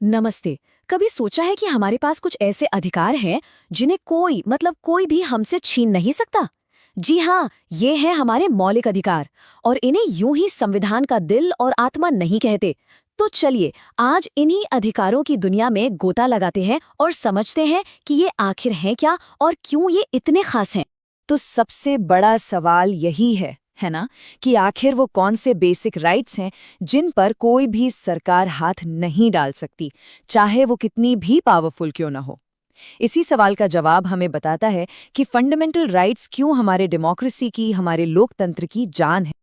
नमस्ते। कभी सोचा है कि हमारे पास कुछ ऐसे अधिकार हैं जिन्हें कोई भी हमसे छीन नहीं सकता? जी हाँ, ये है हमारे मौलिक अधिकार और इन्हें यूं ही संविधान का दिल और आत्मा नहीं कहते। तो चलिए आज इन्हीं अधिकारों की दुनिया में गोता लगाते हैं और समझते हैं कि ये आखिर हैं क्या और क्यों ये इतने खास हैं। तो सबसे बड़ा सवाल यही है ना, कि आखिर वो कौन से बेसिक राइट्स हैं जिन पर कोई भी सरकार हाथ नहीं डाल सकती, चाहे वो कितनी भी पावरफुल क्यों ना हो। इसी सवाल का जवाब हमें बताता है कि फंडामेंटल राइट्स क्यों हमारे डेमोक्रेसी की, हमारे लोकतंत्र की जान है।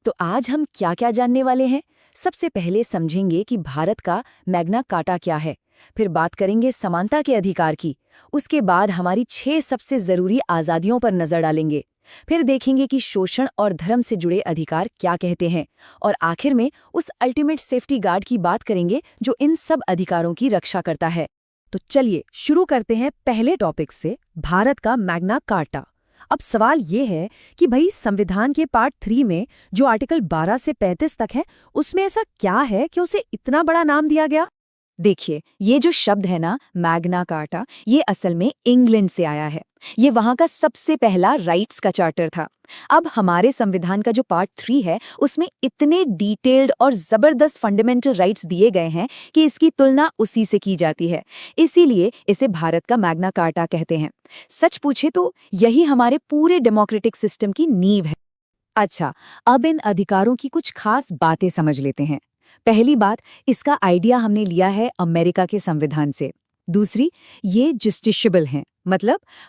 तो आज हम क्या-क्या जानने वाले हैं? सबसे पहले समझेंगे कि भारत का मैग्ना कार्टा क्या है। फिर बात करेंगे समानता के अधिकार की। उसके बाद हमारी 6 सबसे जरूरी आजादियों पर नजर डालेंगे। फिर देखेंगे कि शोषण और धर्म से जुड़े अधिकार क्या कहते हैं। और आखिर में उस अल्टीमेट सेफ्टी गार्ड की बात करेंगे जो इन सब अधिकारों की रक्षा करता है। तो चलिए शुरू करते हैं पहले टॉपिक से, भारत का मैग्ना कार्टा। अब सवाल ये है कि भाई संविधान के पार्ट 3 में जो आर्टिकल 12 से 35 तक है, उसमें ऐसा क्या है कि उसे इतना बड़ा नाम दिया गया? देखिए, ये जो शब्द है ना, मैग्ना कार्टा, ये असल में इंग्लैंड से आया है। ये वहाँ का सबसे पहला राइट्स का चार्टर था। अब हमारे संविधान का जो पार्ट 3 है, उसमें इतने डिटेल्ड और जबरदस्त फंडामेंटल राइट्स दिए गए हैं कि इसकी तुलना उसी से की जाती है। इसीलिए इसे भारत का मैग्ना कार्टा कहते हैं। सच पूछे तो यही हमारे पूरे डेमोक्रेटिक सिस्टम की नींव है। अच्छा, अब इन अधिकारों की कुछ खास बातें समझ लेते हैं। पहली बात, इसका आइडिया हमने लिया है अमेरिका के संविधान से। दूसरी, ये जस्टिसेबल हैं,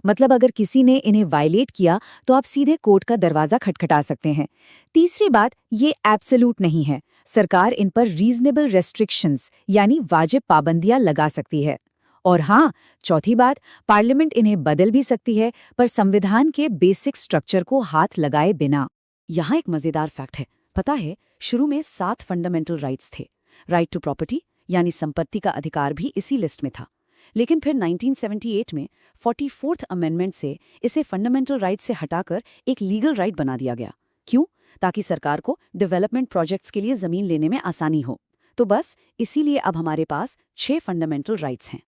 मतलब अगर किसी ने इन्हें वायलेट किया तो आप सीधे कोर्ट का दरवाजा खटखटा सकते हैं। तीसरी बात, ये एब्सोल्यूट नहीं है। सरकार इन पर रीजनेबल रेस्ट्रिक्शंस यानी वाजिब पाबंदियां लगा सकती है। और हाँ, चौथी बात, पार्लियामेंट इन्हें बदल भी सकती है, पर संविधान के बेसिक स्ट्रक्चर को हाथ लगाए बिना। यहाँ एक मजेदार फैक्ट है, पता है, शुरू में 7 फंडामेंटल राइट्स थे। राइट टू प्रॉपर्टी यानी संपत्ति का अधिकार भी इसी लिस्ट में था। लेकिन फिर 1978 में 44th अमेंडमेंट से इसे फंडामेंटल राइट से हटाकर एक लीगल राइट बना दिया गया। क्यों? ताकि सरकार को डेवलपमेंट प्रोजेक्ट्स के लिए जमीन लेने में आसानी हो। तो बस इसीलिए अब हमारे पास 6 फंडामेंटल राइट्स हैं।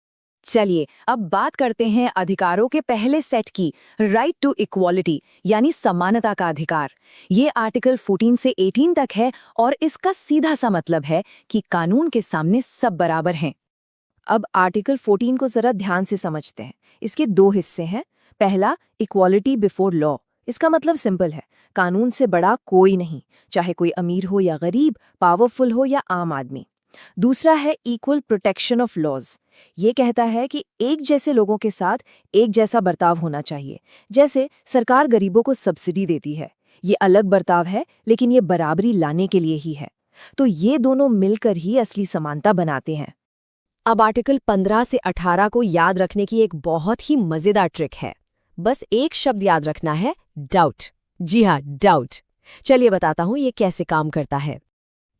चलिए अब बात करते हैं अधिकारों के पहले सेट की, राइट टू इक्वालिटी यानी समानता का अधिकार। ये आर्टिकल 14 से 18 तक है और इसका सीधा सा मतलब है कि कानून के सामने सब बराबर हैं। अब आर्टिकल 14 को जरा ध्यान से समझते हैं। इसके 2 हिस्से हैं। पहला, इक्वालिटी बिफोर लॉ। इसका मतलब सिंपल है, कानून से बड़ा कोई नहीं, चाहे कोई अमीर हो या गरीब, पावरफुल हो या आम आदमी। दूसरा है इक्वल प्रोटेक्शन ऑफ लॉज। ये कहता है कि एक जैसे लोगों के साथ एक जैसा बर्ताव होना चाहिए। जैसे सरकार गरीबों को सब्सिडी देती है, ये अलग बर्ताव है, लेकिन ये बराबरी लाने के लिए ही है। तो ये दोनों मिलकर ही असली समानता बनाते हैं। अब आर्टिकल 15 से 18 को याद रखने की एक बहुत ही मजेदार ट्रिक है। बस एक शब्द याद रखना है, डाउट। जी हाँ, डाउट। चलिए बताता हूँ ये कैसे काम करता है।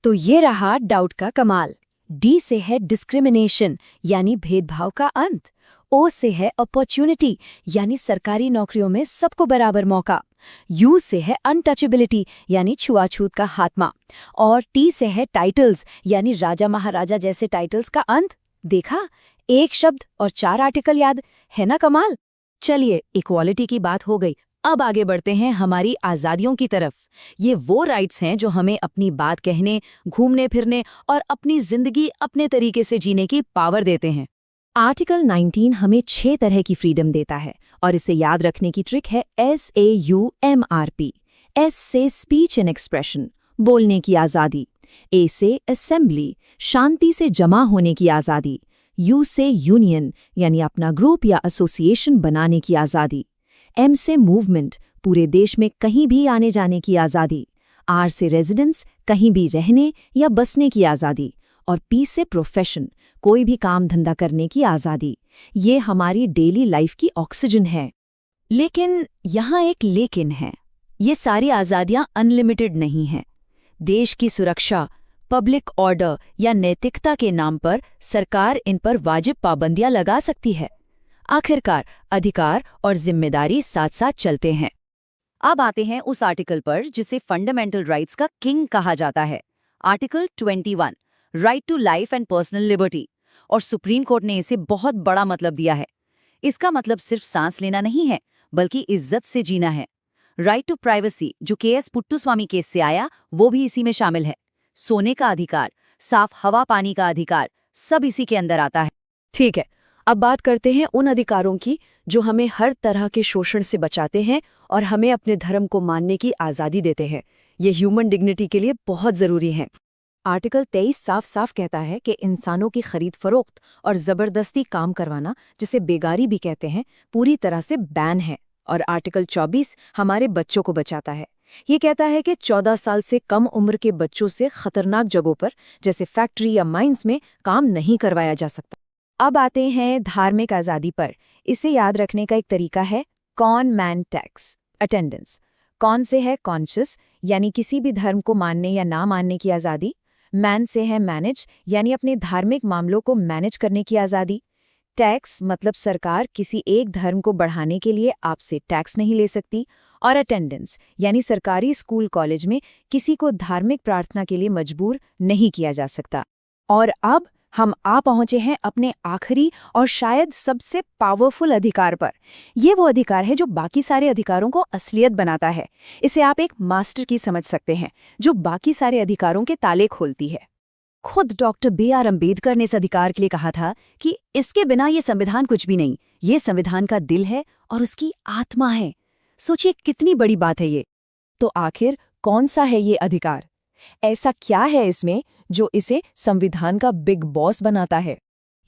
तो ये रहा डाउट का कमाल। डी से है डिस्क्रिमिनेशन यानी भेदभाव का अंत। ओ से है अपॉर्चुनिटी यानी सरकारी नौकरियों में सबको बराबर मौका। यू से है अनटचेबिलिटी यानी छुआछूत का खात्मा। और टी से है टाइटल्स यानी राजा महाराजा जैसे टाइटल्स का अंत। देखा, एक शब्द और 4 आर्टिकल याद, है ना कमाल। चलिए इक्वालिटी की बात हो गई, अब आगे बढ़ते हैं हमारी आज़ादियों की तरफ। ये वो राइट्स हैं जो हमें अपनी बात कहने, घूमने फिरने और अपनी जिंदगी अपने तरीके से जीने की पावर देते हैं। आर्टिकल 19 हमें 6 तरह की फ्रीडम देता है और इसे याद रखने की ट्रिक है SAUMRP। S से स्पीच एंड एक्सप्रेशन, बोलने की आज़ादी। A से असेंबली, शांति से जमा होने की आज़ादी। U से यूनियन यानी अपना ग्रुप या एसोसिएशन बनाने की आज़ादी। M से मूवमेंट, पूरे देश में कहीं भी आने जाने की आज़ादी। R से रेजिडेंस, कहीं भी रहने या बसने की आज़ादी। और P से प्रोफेशन, कोई भी काम धंधा करने की आज़ादी। ये हमारी डेली लाइफ की ऑक्सीजन है। लेकिन यहाँ एक लेकिन है, ये सारी आज़ादियाँ अनलिमिटेड नहीं हैं। देश की सुरक्षा, पब्लिक ऑर्डर या नैतिकता के नाम पर सरकार इन पर वाजिब पाबंदियां लगा सकती है। आखिरकार अधिकार और जिम्मेदारी साथ साथ चलते हैं। अब आते हैं उस आर्टिकल पर जिसे फंडामेंटल राइट्स का किंग कहा जाता है। Article 21, right to life and personal liberty. और सुप्रीम कोर्ट ने इसे बहुत बड़ा मतलब दिया है। इसका मतलब सिर्फ सांस लेना नहीं है, बल्कि इज्जत से जीना है। राइट टू प्राइवेसी जो केएस पुट्टुस्वामी केस से आया, वो भी इसी में शामिल है। सोने का अधिकार, साफ हवा पानी का अधिकार, सब इसी के अंदर आता है। ठीक है, अब बात करते हैं उन अधिकारों की जो हमें हर तरह के शोषण से बचाते हैं और हमें अपने धर्म को मानने की आज़ादी देते हैं। ये ह्यूमन डिग्निटी के लिए बहुत ज़रूरी हैं। आर्टिकल 23 साफ साफ कहता है कि इंसानों की खरीद फरोख्त और ज़बरदस्ती काम करवाना, जिसे बेगारी भी कहते हैं, पूरी तरह से बैन है। और आर्टिकल 24 हमारे बच्चों को बचाता है। ये कहता है कि 14 साल से कम उम्र के बच्चों से खतरनाक जगहों पर, जैसे फैक्ट्री या माइंस में, काम नहीं करवाया जा सकता। अब आते हैं धार्मिक आज़ादी पर। इसे याद रखने का एक तरीका है con man tax attendance. Con से है कॉन्शियस, यानी किसी भी धर्म को मानने या ना मानने की आज़ादी। मैन से है मैनेज, यानी अपने धार्मिक मामलों को मैनेज करने की आज़ादी। टैक्स मतलब सरकार किसी एक धर्म को बढ़ाने के लिए आपसे टैक्स नहीं ले सकती। और अटेंडेंस यानी सरकारी स्कूल कॉलेज में किसी को धार्मिक प्रार्थना के लिए मजबूर नहीं किया जा सकता। और अब हम आ पहुंचे हैं अपने आखिरी और शायद सबसे पावरफुल अधिकार पर। ये वो अधिकार है जो बाकी सारे अधिकारों को असलियत बनाता है। इसे आप एक मास्टर की समझ सकते हैं, जो बाकी सारे अधिकारों के ताले खोलती है। खुद डॉक्टर B.R. अम्बेडकर ने इस अधिकार के लिए कहा था कि इसके बिना ये संविधान कुछ भी नहीं, ये संविधान का दिल है और उसकी आत्मा है। सोचिए कितनी बड़ी बात है ये। तो आखिर कौन सा है ये अधिकार? ऐसा क्या है इसमें जो इसे संविधान का बिग बॉस बनाता है?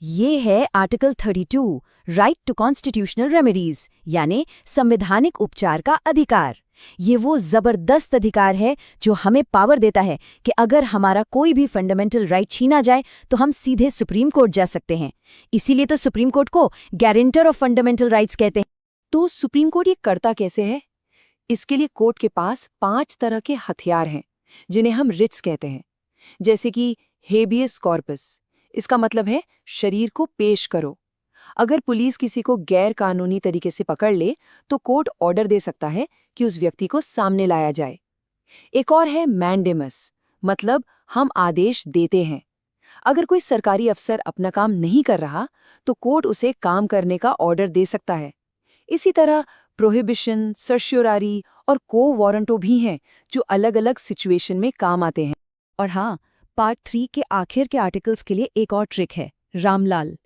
ये है article 32, right to constitutional remedies, यानी संवैधानिक उपचार का अधिकार। ये वो जबरदस्त अधिकार है जो हमें पावर देता है कि अगर हमारा कोई भी फंडामेंटल राइट छीना जाए तो हम सीधे सुप्रीम कोर्ट जा सकते हैं। इसीलिए तो सुप्रीम कोर्ट को गारंटर ऑफ फंडामेंटल राइट्स कहते हैं। तो सुप्रीम कोर्ट ये करता कैसे है? इसके लिए कोर्ट के पास 5 तरह के हथियार हैं, जिन्हें हम रिट्स कहते हैं। जैसे कि हेबियस कॉर्पस, इसका मतलब है शरीर को पेश करो। अगर पुलिस किसी को गैर कानूनी तरीके से पकड़ ले तो कोर्ट ऑर्डर दे सकता है कि उस व्यक्ति को सामने लाया जाए। एक और है मैंडेमस, मतलब हम आदेश देते हैं। अगर कोई सरकारी अफसर अपना काम नहीं कर रहा तो कोर्ट उसे काम करने का ऑर्डर दे सकता है। इसी तरह प्रोहिबिशन, सर्श्योरारी और को वारंटो भी हैं, जो अलग अलग सिचुएशन में काम आते हैं। और हाँ, पार्ट 3 के आखिर के आर्टिकल्स के लिए एक और ट्रिक है, रामलाल।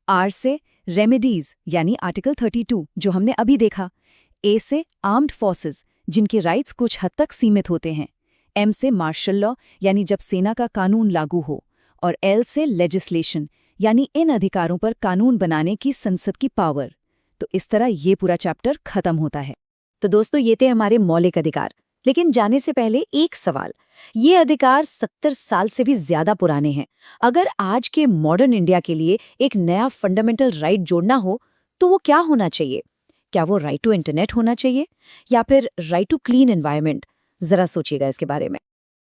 आर से रेमेडीज यानी आर्टिकल 32 जो हमने अभी देखा। ए से आर्म्ड फोर्सेस, जिनके राइट्स कुछ हद तक सीमित होते हैं। एम से मार्शल लॉ, यानी जब सेना का कानून लागू हो। और एल से लेजिस्लेशन, यानी इन अधिकारों पर कानून बनाने की संसद की पावर। तो इस तरह ये पूरा चैप्टर खत्म होता है। तो दोस्तों, ये थे हमारे मौलिक अधिकार। लेकिन जाने से पहले एक सवाल, ये अधिकार 70 साल से भी ज्यादा पुराने हैं। अगर आज के मॉडर्न इंडिया के लिए एक नया फंडामेंटल राइट जोड़ना हो तो वो क्या होना चाहिए? क्या वो राइट टू इंटरनेट होना चाहिए या फिर राइट टू क्लीन एनवायरनमेंट? जरा सोचिएगा इसके बारे में।